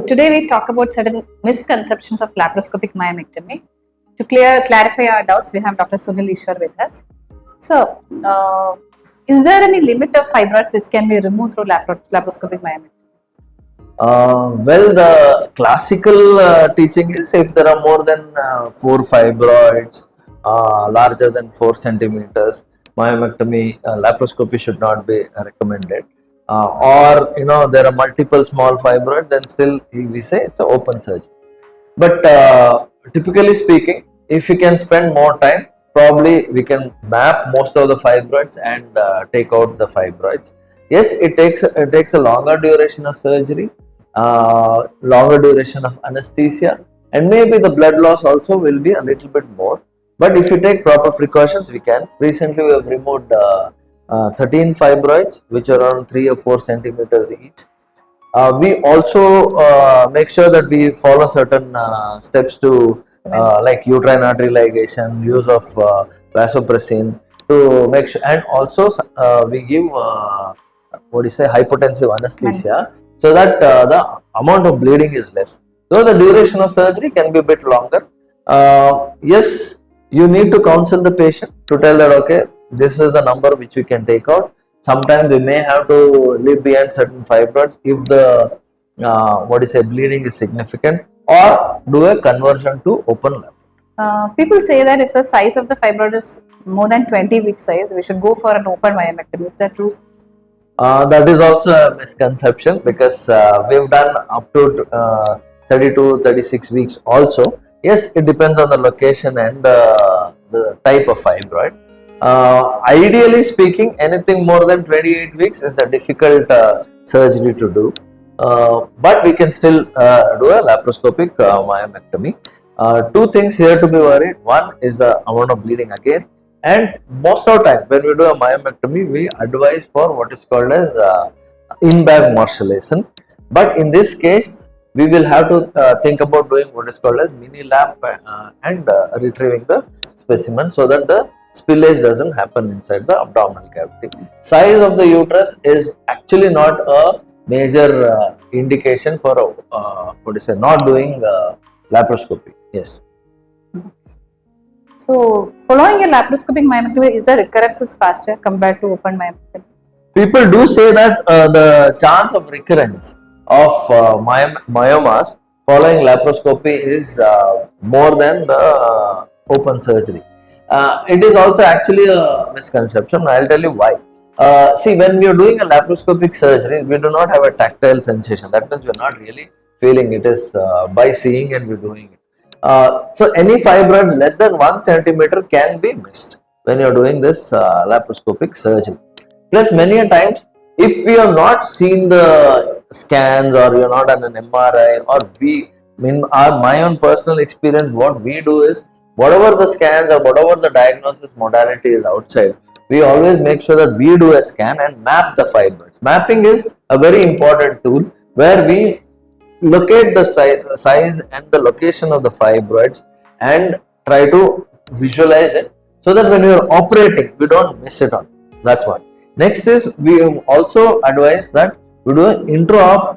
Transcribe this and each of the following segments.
today we talk about certain misconceptions of laparoscopic myomectomy. To clarify our doubts, we have Dr. Sunil with us. So, is there any limit of fibroids which can be removed through laparoscopic myomectomy? Well, the classical teaching is if there are more than 4 fibroids larger than 4 centimeters, myomectomy, laparoscopy should not be recommended. Or there are multiple small fibroids, then still we say it's an open surgery. But typically speaking, if you can spend more time, probably we can map most of the fibroids and take out the fibroids. Yes, it takes a longer duration of surgery, longer duration of anesthesia, and maybe the blood loss also will be a little bit more. But if you take proper precautions, we can. Recently, we have removed 13 fibroids, which are around 3 or 4 centimeters each. We also make sure that we follow certain steps to like uterine artery ligation, use of vasopressin to make sure, and also we give hypotensive anesthesia so that the amount of bleeding is less. Though the duration of surgery can be a bit longer. Yes, you need to counsel the patient to tell that okay, this is the number which we can take out. Sometimes we may have to leave behind certain fibroids if the bleeding is significant, or do a conversion to open lap. People say that if the size of the fibroid is more than 20 weeks size, we should go for an open myomectomy. Is that true? That is also a misconception because we've done up to 36 weeks also. Yes, it depends on the location and the type of fibroid. Ideally speaking, anything more than 28 weeks is a difficult surgery to do, but we can still do a laparoscopic myomectomy. Two things here to be worried. One is the amount of bleeding again, and most of the time when we do a myomectomy, we advise for what is called as in-bag morcellation. But in this case, we will have to think about doing what is called as mini lap and retrieving the specimen so that the spillage doesn't happen inside the abdominal cavity. Size of the uterus is actually not a major indication for not doing laparoscopy. Yes. So, following a laparoscopic myomectomy, is the recurrences faster compared to open myomectomy? People do say that the chance of recurrence of myomas following laparoscopy is more than the open surgery. It is also actually a misconception. I'll tell you why. See, when we are doing a laparoscopic surgery, we do not have a tactile sensation. That means we are not really feeling it. Is by seeing and we're doing it. So any fibroid less than 1 centimeter can be missed when you are doing this laparoscopic surgery. Plus, many a times, if we have not seen the scans or we are not on an MRI, or my own personal experience, what we do is, whatever the scans or whatever the diagnosis modality is outside, we always make sure that we do a scan and map the fibroids. Mapping is a very important tool where we locate the size and the location of the fibroids and try to visualize it so that when we are operating, we don't miss it on. That's one. Next is, we also advise that we do an intra-op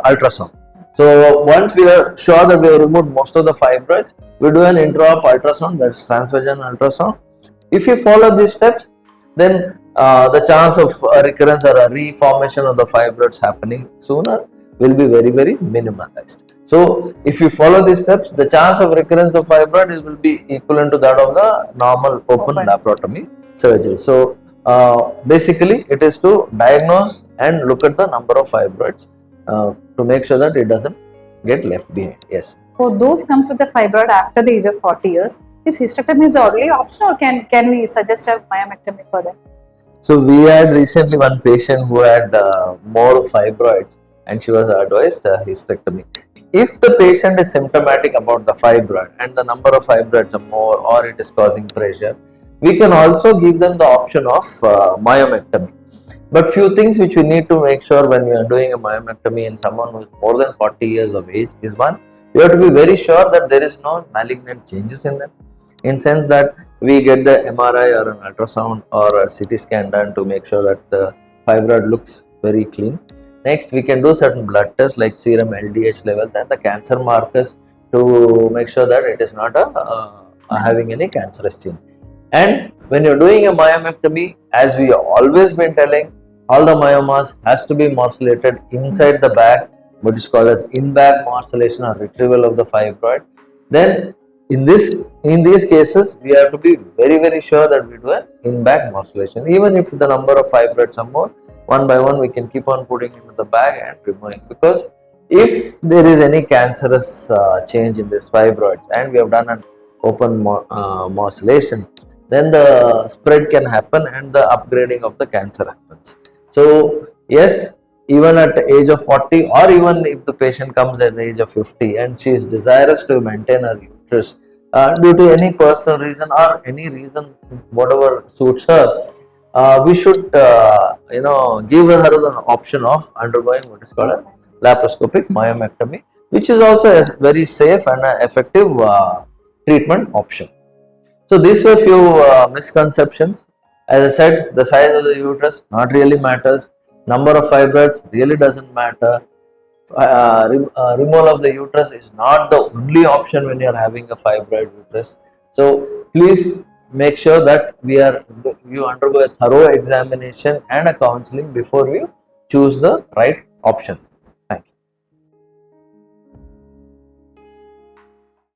ultrasound. So once we are sure that we have removed most of the fibroids, we do an intra-op ultrasound, that's transvaginal ultrasound. If you follow these steps, then the chance of a recurrence or a reformation of the fibroids happening sooner will be very, very minimalized. So if you follow these steps, the chance of recurrence of fibroid will be equivalent to that of the normal open laparotomy surgery. So basically, it is to diagnose and look at the number of fibroids to make sure that it doesn't get left behind. Yes. For those comes with the fibroid after the age of 40 years, is hysterectomy is the only option, or can we suggest a myomectomy for them? So we had recently one patient who had more fibroids, and she was advised hysterectomy. If the patient is symptomatic about the fibroid and the number of fibroids are more, or it is causing pressure, we can also give them the option of myomectomy. But few things which we need to make sure when we are doing a myomectomy in someone who is more than 40 years of age is, one, we have to be very sure that there is no malignant changes in them, in sense that we get the MRI or an ultrasound or a CT scan done to make sure that the fibroid looks very clean. Next, we can do certain blood tests like serum LDH levels and the cancer markers to make sure that it is not having any cancerous change. And when you're doing a myomectomy, as we always been telling, all the myomas has to be morcellated inside the bag, what is called as in-bag morcellation or retrieval of the fibroid. Then in these cases, we have to be very sure that we do an in-bag morcellation. Even if the number of fibroids are more, one by one we can keep on putting into the bag and removing, because if there is any cancerous change in this fibroid and we have done an open morcellation, then the spread can happen and the upgrading of the cancer happens. So yes, even at the age of 40, or even if the patient comes at the age of 50 and she is desirous to maintain her uterus due to any personal reason or any reason whatever suits her, we should give her the option of undergoing what is called a laparoscopic myomectomy, which is also a very safe and effective treatment option. So these were few misconceptions. As I said, the size of the uterus not really matters. Number of fibroids really doesn't matter. Removal of the uterus is not the only option when you are having a fibroid uterus. So please make sure that you undergo a thorough examination and a counseling before you choose the right option.